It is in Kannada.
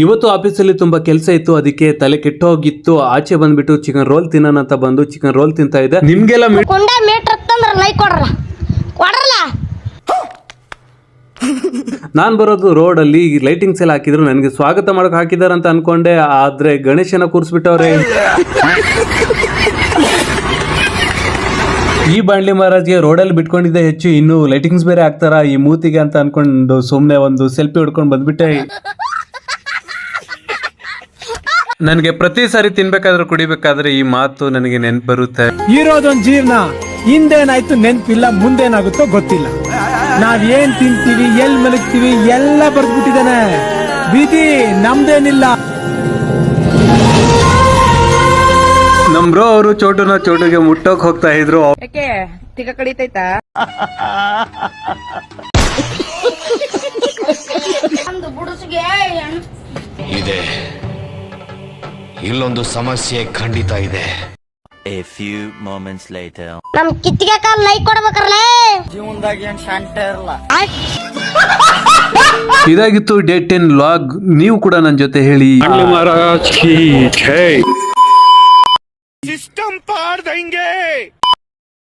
ಇವತ್ತು ಆಫೀಸಲ್ಲಿ ತುಂಬಾ ಕೆಲಸ ಇತ್ತು, ಅದಕ್ಕೆ ತಲೆ ಕೆಟ್ಟೋಗಿತ್ತು. ಆಚೆ ಬಂದ್ಬಿಟ್ಟು ಚಿಕನ್ ರೋಲ್ ತಿನ್ನೋಣ ಅಂತ ಬಂದು ಚಿಕನ್ ರೋಲ್ ತಿಂತಾ ಇದ್ದೆ. ನಿಮ್ಗೆಲ್ಲ ನಾನ್ ಬರೋದು ರೋಡ್ ಅಲ್ಲಿ ಲೈಟಿಂಗ್ಸ್ ಎಲ್ಲ ಹಾಕಿದ್ರು, ನನಗೆ ಸ್ವಾಗತ ಮಾಡಕ್ ಹಾಕಿದಾರ ಅಂತ ಅನ್ಕೊಂಡೆ. ಆದ್ರೆ ಗಣೇಶನ ಕೂರಿಸ್ಬಿಟ್ಟವ್ರೆ. ಈ ಬಾಂಡ್ಲಿ ಮಹಾರಾಜ್ಗೆ ರೋಡಲ್ಲಿ ಬಿಟ್ಕೊಂಡಿದ್ದೆ ಹೆಚ್ಚು, ಇನ್ನು ಲೈಟಿಂಗ್ಸ್ ಬೇರೆ ಹಾಕ್ತಾರ ಈ ಮೂತಿಗೆ ಅಂತ ಅನ್ಕೊಂಡು ಸುಮ್ನೆ ಒಂದು ಸೆಲ್ಫಿ ಹೊಡ್ಕೊಂಡು ಬಂದ್ಬಿಟ್ಟೆ. ನನಗೆ ಪ್ರತಿ ಸಾರಿ ತಿನ್ಬೇಕಾದ್ರೆ ಕುಡಿಬೇಕಾದ್ರೆ ಈ ಮಾತು ನನಗೆ ನೆನ್ಪು ಬರುತ್ತೆ. ಇರೋದೊಂದು ಜೀವನ, ಹಿಂದೇನಾಯ್ತು ನೆನ್ಪಿಲ್ಲ, ಮುಂದೇನಾಗುತ್ತೋ ಗೊತ್ತಿಲ್ಲ. ನಾವ್ ಏನ್ ತಿಂತೀವಿ, ಎಲ್ ಮಲಗ್ತೀವಿ ಎಲ್ಲ ಬರ್ದ್ಬಿಟ್ಟಿದ್ದಾನೆ. ವಿಧಿ ನಮ್ದೇನಿಲ್ಲ. ನಮ್ ಬ್ರೋ ಅವರು ಚೋಟುಗೆ ಮುಟ್ಟೋಕ್ ಹೋಗ್ತಾ ಇದ್ರು. ಯಾಕೆ ತಿಕ್ಕ ಕಡಿತೈತಾ? ಇದೆ, ಇಲ್ಲೊಂದು ಸಮಸ್ಯೆ ಖಂಡಿತ ಇದೆ. A few moments later. ನಮ್ ಕಿತ್ತಿಗೆ ಕಾಲ್ ಲೈಕ್ ಕೊಡ್ಬೇಕಲ್ಲ. ಜೀವನದಾಗ ಏನ್ ಶಾಂತ ಇರಲ್ಲ. ಇದಾಗಿತ್ತು ಡೇ 10 ವ್ಲಾಗ್. ನೀವು ಕೂಡ ನನ್ನ ಜೊತೆ ಹೇಳಿ. ಸಿಸ್ಟಮ್ ಪಾರ್ ದೇಂಗೆ.